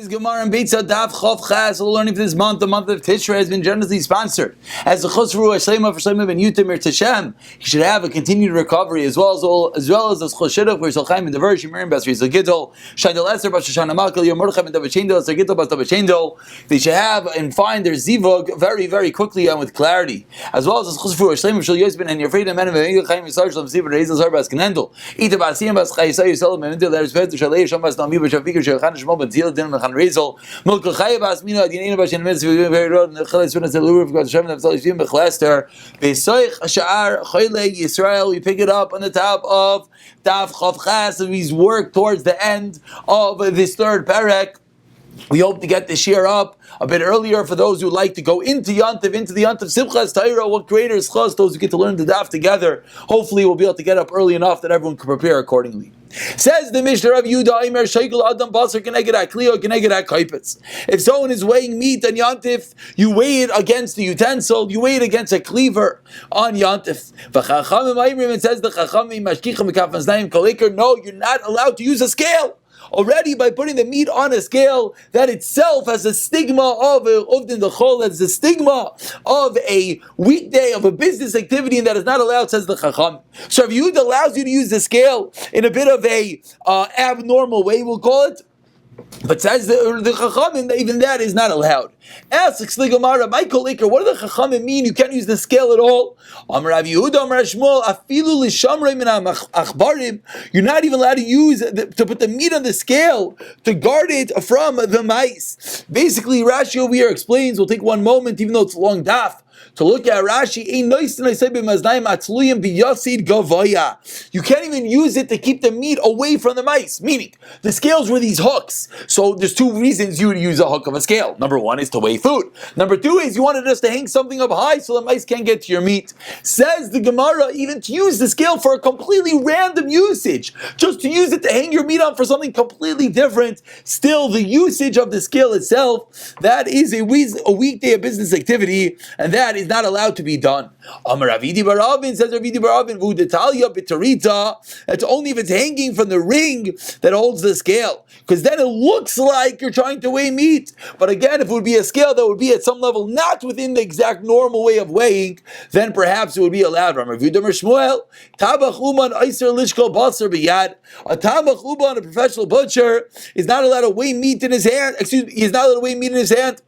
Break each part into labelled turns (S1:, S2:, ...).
S1: Gemara and Beitzah Daf Chof Chas. We're learning for this month. The month of Tishrei has been generously sponsored as the Chosru Hashlema for Shlema ben Yutim Tashem. He should have a continued recovery as well as the Choshidov where Shalchaim and the Versh Yemirim Bas Rizal Gidol Shaydel Eser Bas Shoshana Malkel Yom Mordechai ben Davachendel Eser Gidol Bas Davachendel. They should have and find their zivug very, very quickly and with clarity, as well as the Chosru Hashlema Shal Yosbin and your afraid of men of Chaim Yisar Shalom Sivir Reizal Zar Bas Kanendel Ita Basim Bas Chayisay Yisrael Menendel Eres Vet Shalei Shom Bas Nami Bas Shavikar Shalchan Shmo Ben Zil Din Ben Reizal Mulkel Chayab Asmina Adinina Bas Shenemes Very Road and Chalas Sunas Elur Got Shem Nafsal Yishim Bechlaster Besoich Ashar Chayle Yisrael. We pick it up on the top of Daf Chof Chas, and we work towards the end of this third parak. We hope to get the shir up a bit earlier for those who like to go into the Yantiv Simchas Torah. What greater is chas, those who get to learn the daf together. Hopefully we'll be able to get up early enough that everyone can prepare accordingly. Says the Mishnah of Yehuda, Imer Sheikul Adam Basar Keneged HaKli Keneged HaKaipetz. If someone is weighing meat on Yantif, you weigh it against the utensil, you weigh it against a cleaver on Yantif. It says the Chachamim Mashkicha Mekaf Maznayim Koleker. No, you're not allowed to use a scale. Already by putting the meat on a scale, that itself has a stigma of Uvdin the Chol, that's the stigma of a weekday, of a business activity, and that is not allowed, says the Chacham. So if Yud allows you to use the scale in a bit of a abnormal way, we'll call it, but says the Chachamim, even that is not allowed. Asks the Gemara, Michael Iker, what do the Chachamim mean? You can't use the scale at all. Amar Rav Yehuda, Amar Shmuel, afilu lishamrei min achbarim. You're not even allowed to use to put the meat on the scale to guard it from the mice. Basically, Rashi over here explains. We'll take one moment, even though it's a long daf, to look at Rashi. You can't even use it to keep the meat away from the mice. Meaning, the scales were these hooks. So there's two reasons you would use a hook of a scale. Number one is to weigh food. Number two is you wanted us to hang something up high so the mice can't get to your meat. Says the Gemara, even to use the scale for a completely random usage, just to use it to hang your meat on for something completely different, still the usage of the scale itself, that is a weekday of business activity, and that is not allowed to be done. Amar Ravidi Baravin, says Ravidi Baravin, Vudetalia Bitarita, that's only if it's hanging from the ring that holds the scale, because then it looks like you're trying to weigh meat. But again, if it would be a scale that would be at some level not within the exact normal way of weighing, then perhaps it would be allowed. A Tabach Uman, a professional butcher, is not allowed to weigh meat in his hand. He's not allowed to weigh meat in his hand.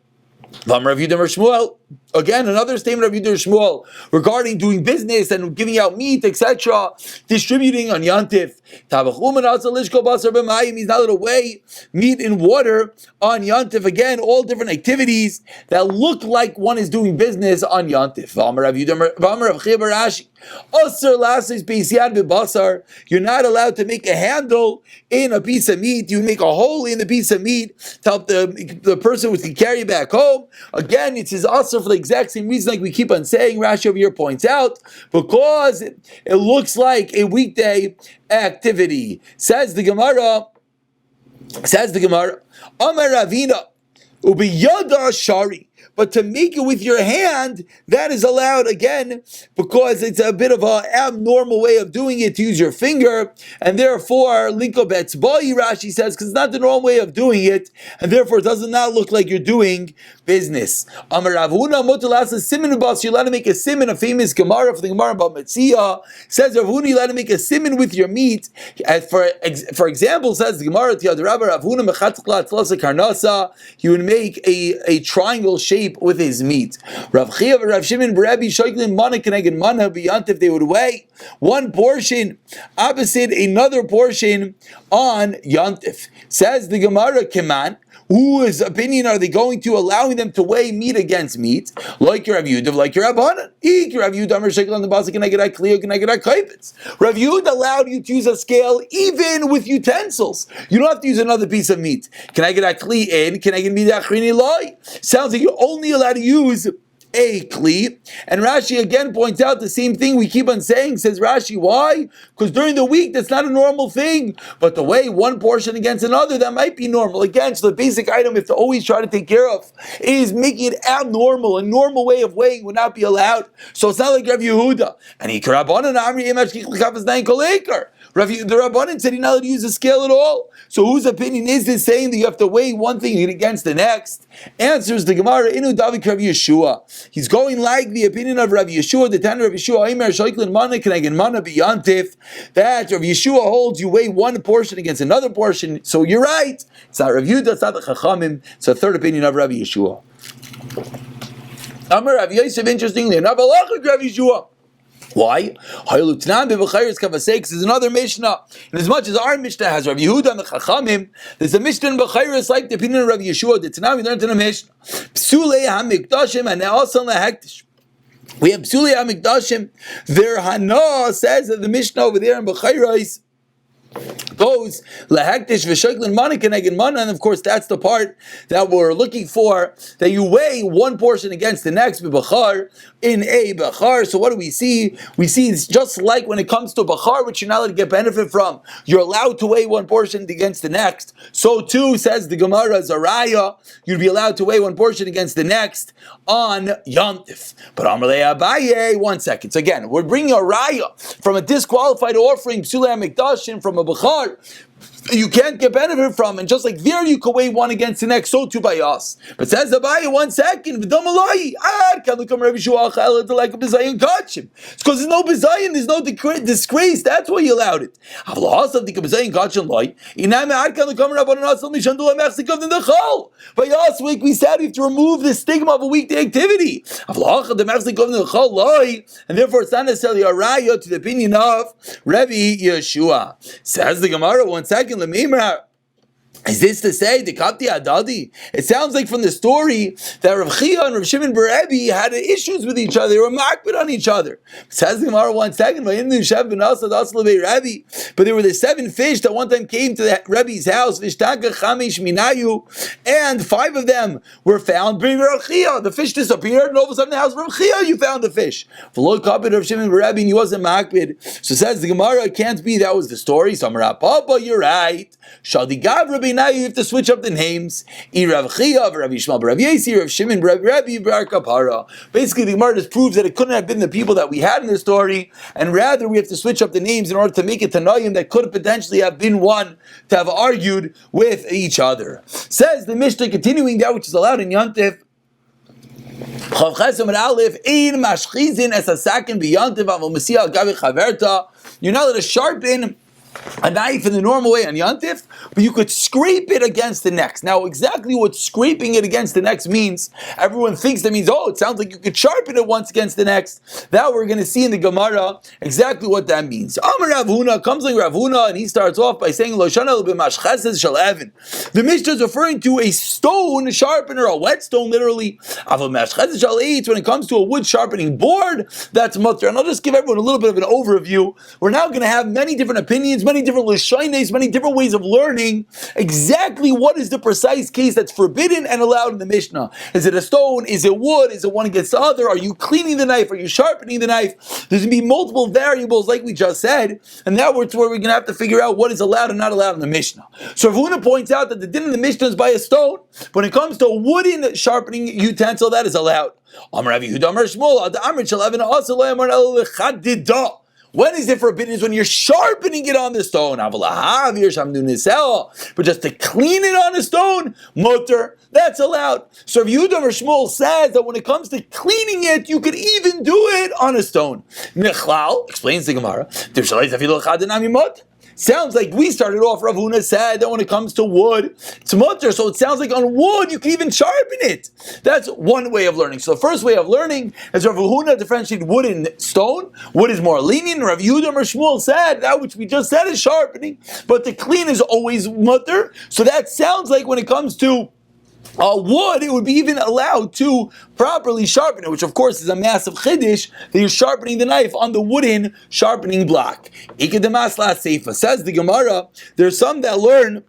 S1: Again, another statement of Yehuda Shmuel regarding doing business and giving out meat, etc., distributing on Yantif. He's not allowed to weigh meat in water on Yantif. Again, all different activities that look like one is doing business on Yantif. You're not allowed to make a handle in a piece of meat. You make a hole in the piece of meat to help the person who can carry it back home. Again, it's his answer for the exact same reason, like we keep on saying. Rashi over here points out, because it looks like a weekday activity. Says the Gemara, Amar Ravina, Ubiyada Shari. But to make it with your hand, that is allowed again, because it's a bit of an abnormal way of doing it to use your finger, and therefore, Linko Betzboi, Rashi says, because it's not the normal way of doing it, and therefore it does not look like you're doing business. Amar Ravuna Motalas Simin Bas, you're allowed to make a simin, a famous Gemara for the Gemara about Metzia, says Ravuna, you're allowed to make a simin with your meat. As for example, says the Gemara, Ravuna Mechatla Tlasa Karnasa, he would make a triangle shape with his meat. Rav Chia and Rav Shimon Barabi Shoiklin Mana Keneged Mana Biyantif, they would weigh one portion opposite another portion on Yantif. Says the Gemara, Keman, whose opinion are they going to, allowing them to weigh meat against meat? Like your Rav Yehuda, like your Rabbanan. Rav Yehuda allowed you to use a scale even with utensils. You don't have to use another piece of meat. Can I get a kli in? Can I get me that chrini loy? Sounds like you're only allowed to use a kli. And Rashi again points out the same thing we keep on saying. Says Rashi, why? Because during the week that's not a normal thing, but to weigh one portion against another, that might be normal. Again, so the basic item we have to always try to take care of is making it abnormal. A normal way of weighing would not be allowed. So it's not like Rav Yehuda. And he The Rabbanan said you're not allowed to use a scale at all. So whose opinion is this, saying that you have to weigh one thing against the next? Answers the Gemara, Inu Davik Rav Yeshua. He's going like the opinion of Rav Yeshua, the Tanner of Yeshua, Aimer Shoiklin Mana Kenegin Mana Biyantif, that Rav Yeshua holds you weigh one portion against another portion. So you're right. It's not Rav Yehuda, it's not the Chachamim. It's the third opinion of Rav Yeshua. Amar Rav Yosef, interestingly enough, Halachik Rav Yeshua. Why? Because there's another Mishnah. And as much as our Mishnah has Rav Yehuda and the Chachamim, there's a Mishnah in Bechayros like the opinion of Rav Yeshua. The Tanah we learned in the Mishnah. Psulei HaMikdashim and also Lahektish. We have Psulei HaMikdashim. Their Hana says that the Mishnah over there in Bechayros goes lahektish v'shoiklin mana keneged mana, and of course that's the part that we're looking for, that you weigh one portion against the next b'bachar in a bachar. So what do we see? We see it's just like when it comes to bachar, which you're not allowed to get benefit from, you're allowed to weigh one portion against the next. So too says the Gemara Zaraya, you'd be allowed to weigh one portion against the next on Yom Tif. But Amalei Abaye, 1 second. So again, we're bringing a raya from a disqualified offering, Psulei HaMikdashim, from a bachar, you can't get benefit from, and just like there you could weigh one against the next, so too by us. But says Abaye, 1 second, it's because there's no bizayin, there's no disgrace, that's why you allowed it. By us, like we said, we have to remove the stigma of a weekday activity, and therefore it's not necessarily a raya to the opinion of Rabbi Yeshua. Says the Gemara, 1 second, is this to say the Kapti Adadi? It sounds like from the story that Rav Chia and Rav Shimon bar Rebbe had issues with each other. They were makbid on each other. Says the Gemara, 1 second, but there were the 7 fish that one time came to the Rebbe's house, and 5 of them were found. The fish disappeared, and all of a sudden in the house of Rav Chia you found the fish. Rav Shimon bar Rebbe, and he wasn't makbid. So says the Gemara, it can't be that was the story. So Papa, you're right. Now you have to switch up the names. Rav Chia, Rav Yishmael, Rav Yesi, Rav Shimon, Rav Bar Kapara. Basically, the Gemara just proves that it couldn't have been the people that we had in the story, and rather we have to switch up the names in order to make it Tanoim that could potentially have been one to have argued with each other. Says the Mishnah, continuing that which is allowed in Yontif. You're not allowed to sharpen a knife in the normal way on Yantif, but you could scrape it against the next. Now, exactly what scraping it against the next means, everyone thinks that means, it sounds like you could sharpen it once against the next. That we're going to see in the Gemara exactly what that means. Amar Rav Huna, comes like Rav Huna, and he starts off by saying, Lo shana b'mashcheses shel even. The Mishnah is referring to a stone sharpener, a whetstone literally. Aval mashcheses shel eitz, when it comes to a wood sharpening board, that's mutter. And I'll just give everyone a little bit of an overview. We're now going to have many different opinions, many different lishoines, many different ways of learning exactly what is the precise case that's forbidden and allowed in the Mishnah. Is it a stone? Is it wood? Is it one against the other? Are you cleaning the knife? Are you sharpening the knife? There's going to be multiple variables like we just said, and that's where we're going to have to figure out what is allowed and not allowed in the Mishnah. So Ravuna points out that the din in the Mishnah is by a stone. When it comes to a wooden sharpening utensil, that is allowed. When is it forbidden? Is when you're sharpening it on the stone. But just to clean it on the stone, mutter, that's allowed. So Yehuda Shmuel says that when it comes to cleaning it, you could even do it on a stone. Nechlal, explains the Gemara, sounds like we started off, Rav Huna said that when it comes to wood, it's mutter. So it sounds like on wood, you can even sharpen it. That's one way of learning. So the first way of learning is Rav Huna differentiated wood and stone. Wood is more lenient. Rav Yehuda Shmuel said that which we just said is sharpening, but the clean is always mutter. So that sounds like when it comes to wood, it would be even allowed to properly sharpen it, which of course is a massive chiddush that you're sharpening the knife on the wooden sharpening block. Says the Gemara, there's some that learn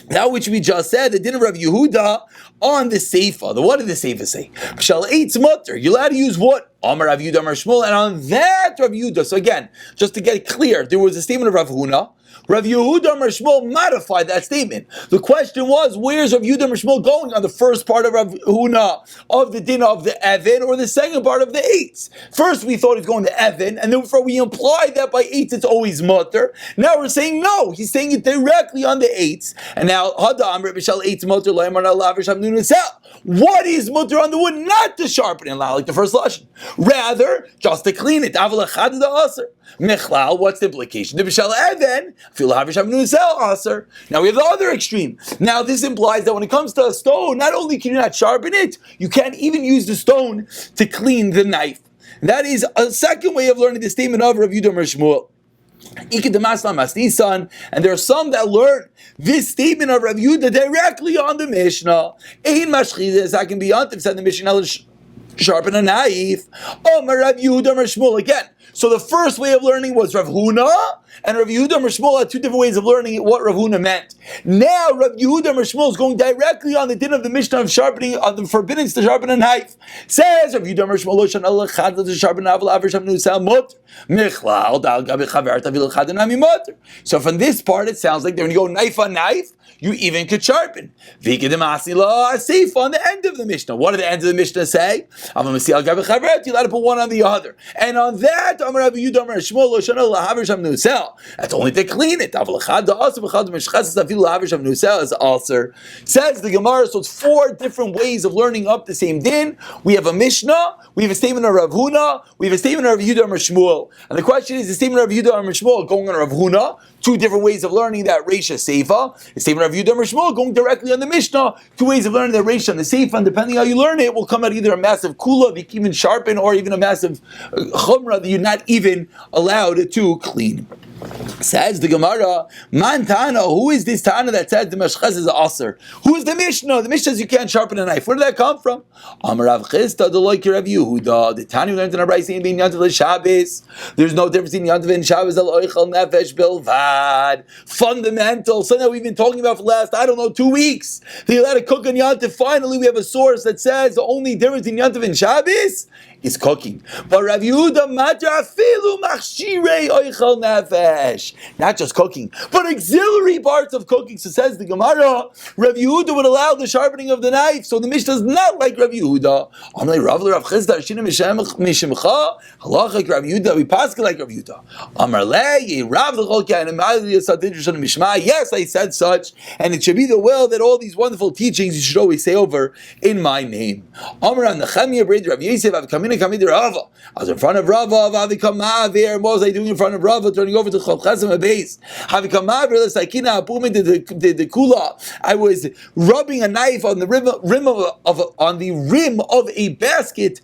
S1: that which we just said, the din of Rav Yehuda on the Seifa. What did the Seifa say? Shall eitz mutter. You're allowed to use what? Amar Rav Yehuda, Amar Shmuel, and on that Rav Yehuda. So again, just to get it clear, there was a statement of Rav Huna, Rav Yehuda Amar Shmuel modified that statement. The question was, where's Rav Yehuda Amar Shmuel going on the first part of Rav Huna of the din of the Evan or the second part of the eights? First we thought he's going to Evan, and therefore we implied that by eights it's always mutter. Now we're saying no, he's saying it directly on the eights. And now Hada Amr Bishal eights mutter lo'emar lavish hamnun nisel. What is mutter on the wood? Not to sharpen it, like the first lashon. Rather, just to clean it. Aval echad the aser. Mechlal, what's the implication? The Bishal Evan, fil lavish hamnun nisel aser. Now we have the other extreme. Now this implies that when it comes to a stone, not only can you not sharpen it, you can't even use the stone to clean the knife. That is a second way of learning the statement of Rav Yehuda Amar Shmuel. And there are some that learn this statement of Rav Yehuda directly on the Mishnah. Ein mashchidas, I can be ontiv, said the Mishnah, sharpen a knife. Oh, Rav Yehuda Amar Shmuel again. So the first way of learning was Rav Huna, and Rav Yehuda Amar Shmuel had two different ways of learning what Rav Huna meant. Now Rav Yehuda Amar Shmuel is going directly on the din of the Mishnah of sharpening, on the forbiddance to sharpen a knife. Says Rav Yehuda Amar Shmuel, Lo shan Allah chad to sharpen a navel aver shamnu sal mot michlal dal gabi chaver tavil chad nami mot. So from this part, it sounds like when you go knife on knife, you even could sharpen. Vikidem asila asif on the end of the Mishnah. What do the ends of the Mishnah say? You're allowed to put one on the other, and on that, that's only to clean it. As ulcer says the Gemara. So it's four different ways of learning up the same din. We have a Mishnah, we have a statement of Rav Huna, we have a statement of Rav Yehuda Amar Shmuel. And the question is, the statement of Rav Yehuda Amar Shmuel going on Rav Huna, two different ways of learning that Reisha Seifa. The statement of Rav Yehuda Amar Shmuel going directly on the Mishnah, two ways of learning that Reisha and the Seifa, and depending how you learn it, will come out either a massive kula, that you can even sharpen, or even a massive chumrah that you're not even allowed to clean. Says the Gemara, Man Tana, who is this Tana that says the Mashchaz is aser? Who is the Mishnah? The Mishnah says you can't sharpen a knife. Where did that come from? Amar Rav Chisda, the like Rav Yehuda, the Tana learned in a Brayse in Yantav Shabbos. There's no difference in Yantav and Shabbos al oichel nefesh bilvad. Fundamental. So now we've been talking about for the last, 2 weeks. They allowed to cook on Yantav. Finally, we have a source that says the only difference in Yantav and Shabbos is cooking. But Rav Yehuda matra filu machshirei oichel nefesh. Not just cooking, but auxiliary parts of cooking. So says the Gemara, Rav Yehuda would allow the sharpening of the knife. So the Mishnah is not like Rav Yehuda. Amalei Rav Chisda Shina Mishimcha Halachik Rav Yehuda. We pass like Rav Yehuda. Amalei Rav Mishma. Yes, I said such, and it should be the will that all these wonderful teachings you should always say over in my name. Amar Nechemia Braid Rav Yosef Avkamina Kamid Rava. I was in front of Rava. Avikamav. What was I doing in front of Rava? Turning over to I was rubbing a knife on the rim of a basket.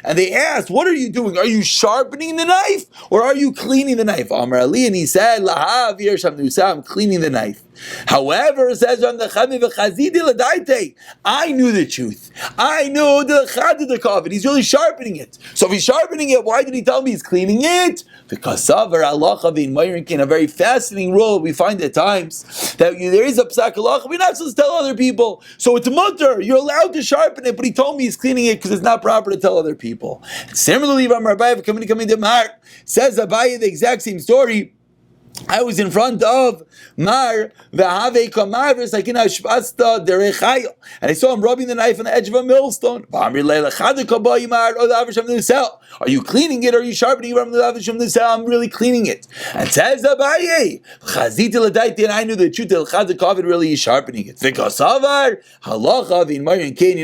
S1: And they asked, what are you doing? Are you sharpening the knife or are you cleaning the knife? And he said, I'm cleaning the knife. However, says I knew the truth. I knew the chad. He's really sharpening it. So if he's sharpening it, why did he tell me he's cleaning it? Because a very fascinating rule we find at times that there is a psak halacha we're not supposed to tell other people. So it's a mutter. You're allowed to sharpen it, but he told me he's cleaning it because it's not proper to tell other people. Similarly, says Abaye the exact same story. I was in front of Mar v'havei kamar v'sakina shpasta derechaya, and I saw him rubbing the knife on the edge of a millstone. Are you cleaning it? Or are you sharpening it? I'm really cleaning it. And says Abaye, and I knew the truth. The really is sharpening it. You're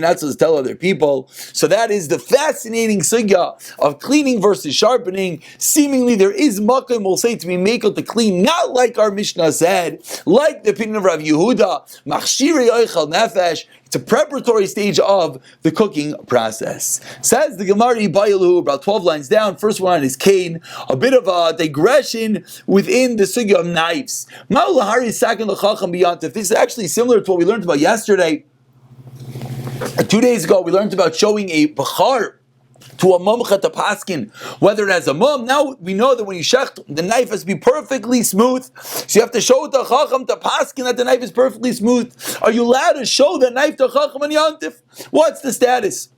S1: not supposed to tell other people. So that is the fascinating sugya of cleaning versus sharpening. Seemingly there is makom, we'll say, to be makel to clean, not like our Mishnah said, like the opinion of Rav Yehuda, machshirei oichel nefesh. It's a preparatory stage of the cooking process. Says the Gemara Bayalu, about 12 lines down. First one is Cain, a bit of a digression within the sugya of knives. This is actually similar to what we learned about yesterday. 2 days ago, we learned about showing a bachar to a mumcha to paskin, whether it has a mum. Now we know that when you shecht, the knife has to be perfectly smooth. So you have to show the chacham to paskin that the knife is perfectly smooth. Are you allowed to show the knife to chacham and yantif? What's the status?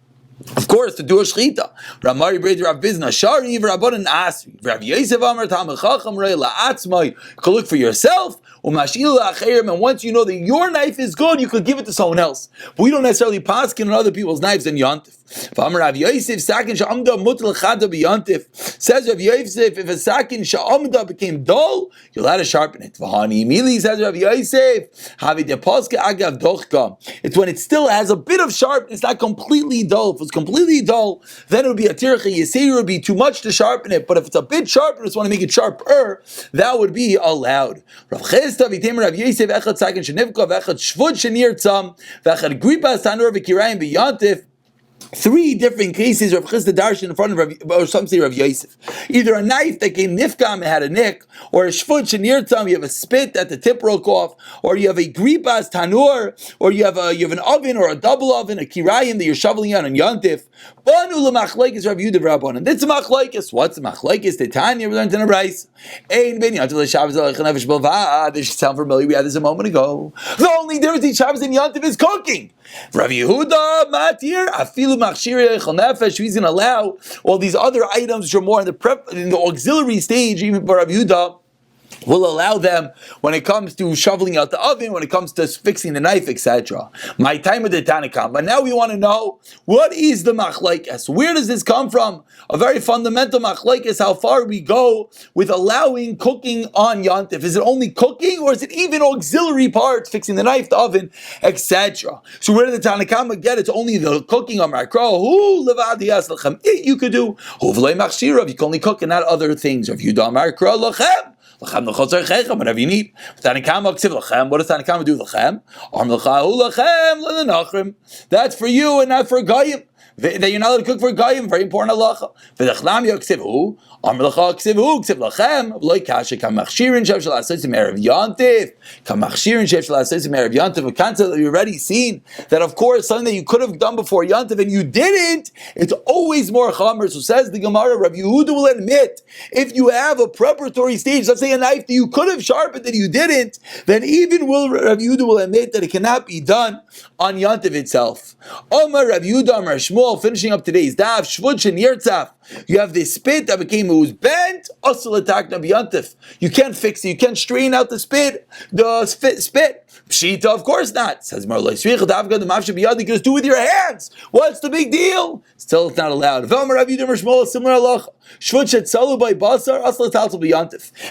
S1: Of course, to do a shechita. Ramari Breder Rav Bizna Shari Rabbanan Asri. Rav Yosef Amar Talmid Chacham Rei La'atzmai. You can look for yourself. Umashil La'acherim. And once you know that your knife is good, you could give it to someone else. But we don't necessarily paskin on other people's knives in Yontif. Rav Yosef Sakin Sha'amda Mutal Chada B'Yontif. Says Rav Yosef, if a Sakin Sha'amda became dull, you're allowed to sharpen it. V'hani Mili says Rav Yosef. Havi Deposka Agav Dochka. It's when it still has a bit of sharpness, not completely dull. If it's completely dull, then it would be a tircha yisir, it would be too much to sharpen it. But if it's a bit sharp and just want to make it sharper, that would be allowed. Rav Chizda v'tem Rav Yosef echad sakin shenivka v'echad shvud shenir tzam v'echad gripas tanur v'kirayim b'yantif. Three different cases Rav Chizda darshan in front of Rav, or some say Rav Yosef. Either a knife that came nifkam and had a nick, or a shvud shenir tzam, you have a spit that the tip broke off, or you have a gripas tanur, or you have an oven or a double oven, a kirayim that you're shoveling on yontif. Banu l'machlekes Rav Yehuda v'Rabbanan. This is machlekes. What's the machlekes? The Tanya we learned in a brayso. Ein ben yontif l'Shabbos alech nefesh b'lvad. This should sound familiar. We had this a moment ago. The only difference between Shabbos and yontif is cooking. Rav Yehuda matir afilu machshirei echel nefesh. He's going to allow all these other items which are more in the auxiliary stage. Even for Rav Yehuda, will allow them when it comes to shoveling out the oven, when it comes to fixing the knife, etc. My time with the Tanakam. But now we want to know, what is the machlekes? Where does this come from? A very fundamental machlekes, how far we go with allowing cooking on Yontif. Is it only cooking, or is it even auxiliary parts, fixing the knife, the oven, etc.? So where did the Tanakam get it's only the cooking on Makro? Who levadi yaslachem? It you could do. Who v'lei machshirav? You can only cook and not other things. If you do Makro lachem. Whatever you need. What does Tanakama do? That's for you and not for Goyim. That you're not allowed to cook for Goyim. Very important halacha. A concept that you've already seen, that of course something that you could have done before Yantiv and you didn't, it's always more chamer. So says the Gemara, Rav Yehuda will admit, if you have a preparatory stage, let's say a knife that you could have sharpened that you didn't, then even Rav Yehuda will admit that it cannot be done on Yantiv itself. Omar Rav Yehuda, Amar Shmuel, finishing up today's daf, Shvud Shenirtzaf. You have this spit that it was bent. You can't fix it. You can't strain out the spit. Pshita, of course not. Says Marloi. You can just do it with your hands. What's the big deal? Still, it's not allowed. Similar halacha.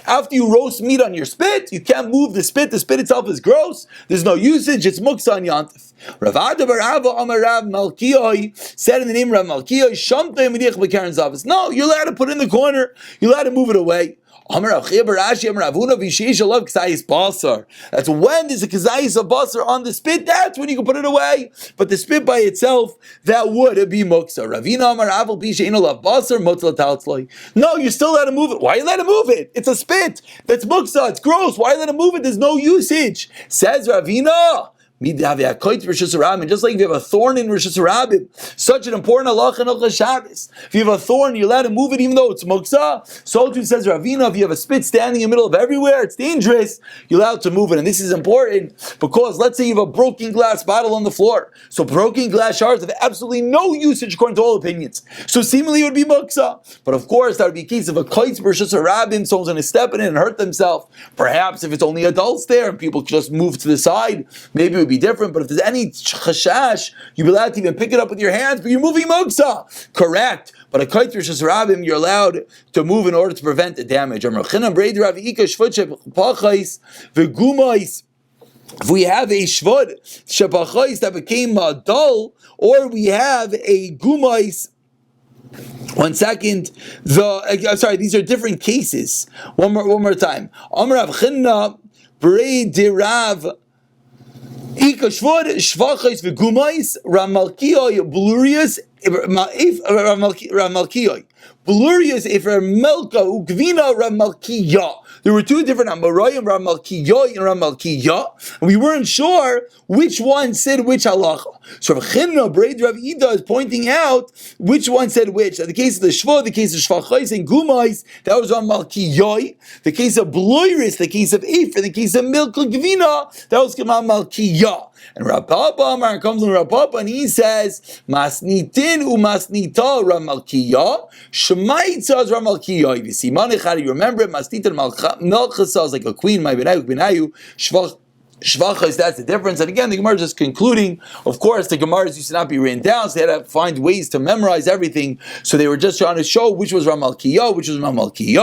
S1: After you roast meat on your spit, you can't move the spit. The spit itself is gross. There's no usage. It's muksa on yantif. Rav Ada bar Ava Amar Rav Malkiyoi said in the name of Rav Malkiyoi, Shamtei Mediach B'Karen Zavis. No, you're allowed to put it in the corner. You're allowed to move it away. That's when there's a kazayis of basar on the spit. That's when you can put it away. But the spit by itself, that would be muksa. No, you're still allowed to move it. Why are you allowed to move it? It's a spit. That's muksa. It's gross. Why are you allowed to move it? There's no usage. Says Ravina. Just like if you have a thorn in Rosh Hashanah, such an important halacha in Hilchos Shabbos. If you have a thorn, you're allowed to move it even though it's muksa. So too says Ravina, if you have a spit standing in the middle of everywhere, it's dangerous, you're allowed to move it. And this is important because let's say you have a broken glass bottle on the floor. So broken glass shards have absolutely no usage according to all opinions. So seemingly it would be muksa. But of course, that would be a case of a kites Rosh Hashanah, someone's going to step in it and hurt themselves. Perhaps if it's only adults there and people just move to the side, maybe it would be different, but if there's any chashash, you'd be allowed to even pick it up with your hands, but you're moving muksa. Correct. But a kite rishas rabim, you're allowed to move in order to prevent the damage. If we have a shvud shepachais that became dull, or we have a gumais. 1 second. These are different cases. One more time. Amar Rav Chinna Brei Dirav. Ika shvod shvachais v'gumais ramalkiyoi blurius ramalkiyoi blurius if ramelka ugvina ramalkiya. there were two different Amoraim, Rav Malkiya and Rav Malkiya, and we weren't sure which one said which halacha. So Rav Chinna, Braid Rav Ida, is pointing out which one said which. In the case of the Shva, the case of Shvachais and Gumais, that was Rav Malkiya. The case of Bloiris, the case of Eif, and the case of Milk Gvina, that was Rav Malkiya. And Rav Papa Amar comes on Rav Papa and he says, Masnitin umasnita Rav Malkiya, Shemaitza is Rav Malkiya. If you see Manichari, remember it, Masnitin Melchasa is like a queen, my Benayu, Shvachas, that's the difference. And again, the Gemara is just concluding. Of course, the Gemaras used to not be written down, so they had to find ways to memorize everything. So they were just trying to show which was Rav Malkiya, which was Rav Malkiya.